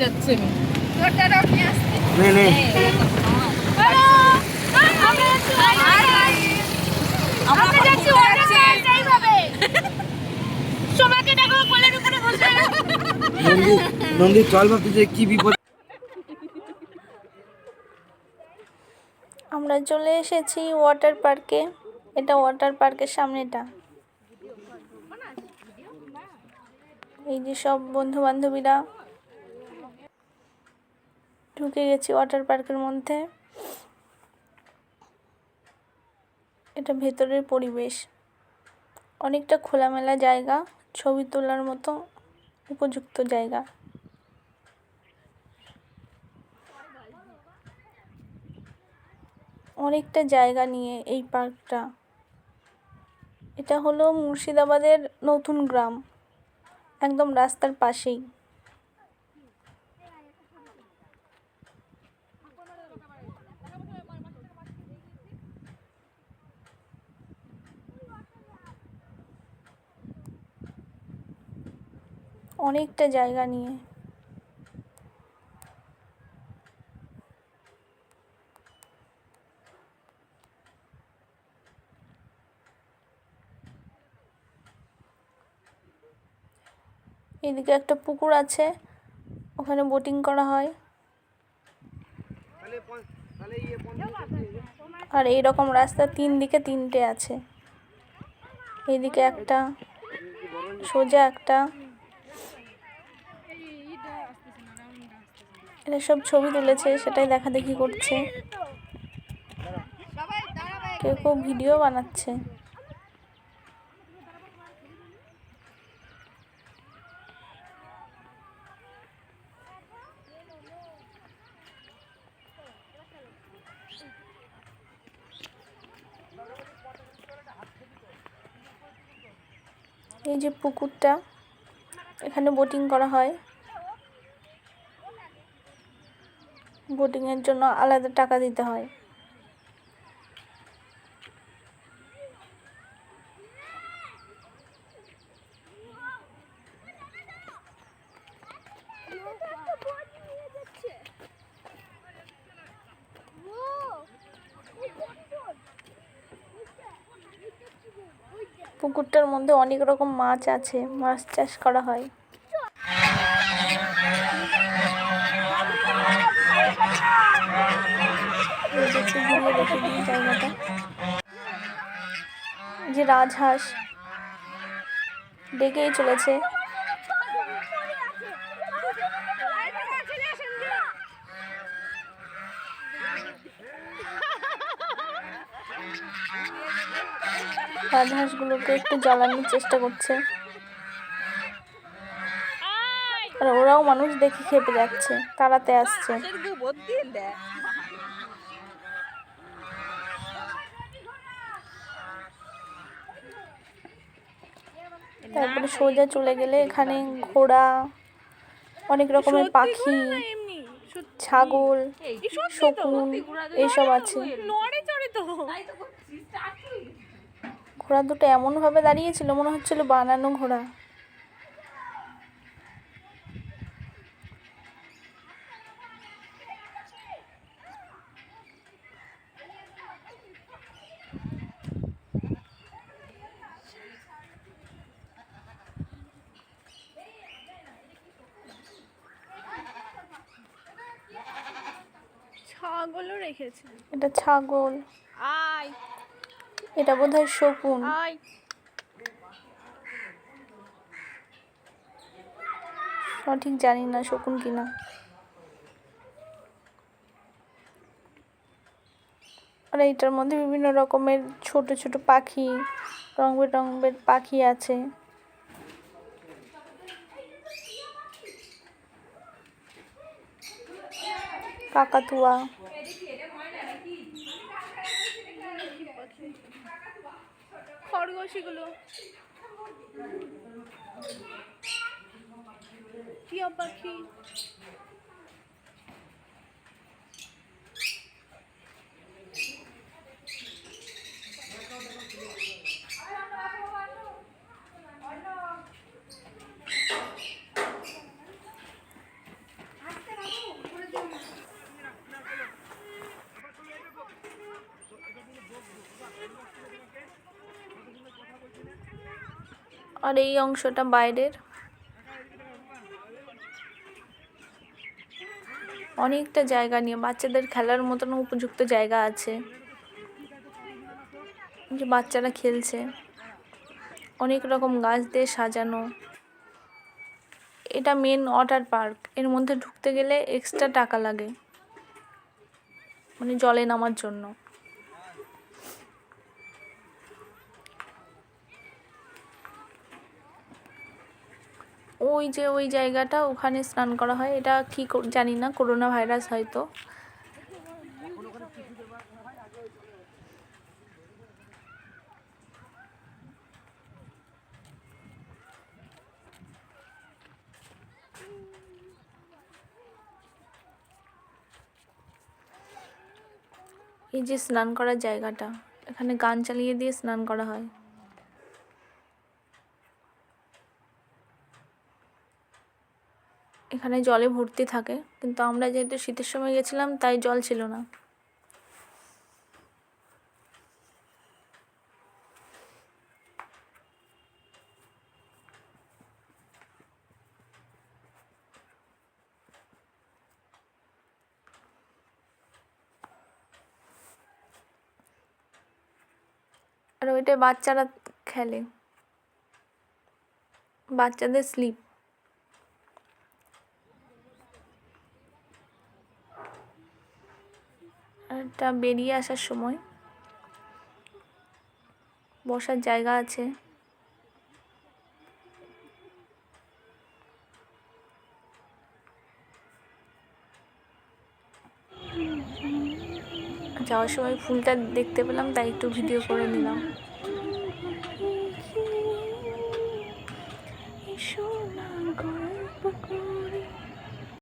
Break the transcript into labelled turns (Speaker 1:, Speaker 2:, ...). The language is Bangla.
Speaker 1: যাচ্ছে
Speaker 2: नहीं नहीं নন্দী চল ভাবতেছে কি বিপদ।
Speaker 3: আমরা চলে এসেছি ওয়াটার পার্কে। এটা ওয়াটার পার্কের সামনেটা। এই যে সব বন্ধু বান্ধবীরা ঢুকে গেছি ওয়াটার পার্কের মধ্যে। এটা ভেতরের পরিবেশ, অনেকটা খোলামেলা জায়গা, ছবি তোলার মতো উপযুক্ত জায়গা। অনেকটা জায়গা নিয়ে এই পার্কটা। এটা হলো মুর্শিদাবাদের নতুন গ্রাম, একদম রাস্তার পাশেই। অনেকটা জায়গা নিয়ে। এদিকে একটা পুকুর আছে, ওখানে বোটিং করা হয়। আর এইরকম রাস্তা 3 দিকে 3টে আছে। এইদিকে একটা, সোজা একটা। এরা সব ছবি তুলেছে, সেটাই দেখাদেখি করছে। কেউ কেউ ভিডিও বানাচ্ছে। এই যে পুকুরটা, এখানে বোটিং করা হয়। বোটিংয়ের জন্য আলাদা টাকা দিতে হয়। পুকুরটার মধ্যে অনেক রকম মাছ আছে, মাছ চাষ করা হয়। দেখে দিই জায়গাটা। যে রাজহাঁস ডেকেই চলেছে। রাজহাঁসগুলোকে একটু জ্বালানোর চেষ্টা করছে, আর ওরাও মানুষ দেখে খেপে যাচ্ছে, তাড়াতে আসছে। তারপরে সোজা চলে গেলে এখানে ঘোড়া, অনেক রকমের পাখি, ছাগল, শকুন এইসব আছে। ঘোড়া দুটো এমন ভাবে দাঁড়িয়েছিল, মনে হচ্ছিল বানানো ঘোড়া।
Speaker 1: ছাগলও রেখেছে।
Speaker 3: এটা ছাগল, এটা বোধহয় শকুন। সঠিক জানি না শকুন কিনা। আর এইটার মধ্যে বিভিন্ন রকমের ছোট ছোট পাখি, রং বেরঙের পাখি আছে। কাকাতুয়া,
Speaker 1: খরগোশগুলো, টিয়া পাখি।
Speaker 3: আর এই অংশটা বাইরের। অনেকটা জায়গা নিয়ে বাচ্চাদের খেলার মতন উপযুক্ত জায়গা আছে, যে বাচ্চারা খেলছে। অনেক রকম গাছ দিয়ে সাজানো। এটা মেন ওয়াটার পার্ক। এর মধ্যে ঢুকতে গেলে এক্সট্রা টাকা লাগে, মানে জলে নামার জন্য। ওই যে ওই জায়গাটা, ওখানে স্নান করা হয়। এটা কি জানি না, করোনা ভাইরাস হয়তো। এই যে স্নান করার জায়গাটা, এখানে গান চালিয়ে দিয়ে স্নান করা হয়। এখানে জলে ভর্তি থাকে, কিন্তু আমরা যেহেতু শীতের সময় গেছিলাম তাই জল ছিল না। আর ওইটায় বাচ্চারা খেলে, বাচ্চাদের স্লিপ। এটা বেরিয়ে আসার সময় বসার জায়গা আছে। যাওয়ার সময় ফুলটা দেখতে পেলাম, তাই একটু ভিডিও করে নিলাম। সোনা গল্প করি।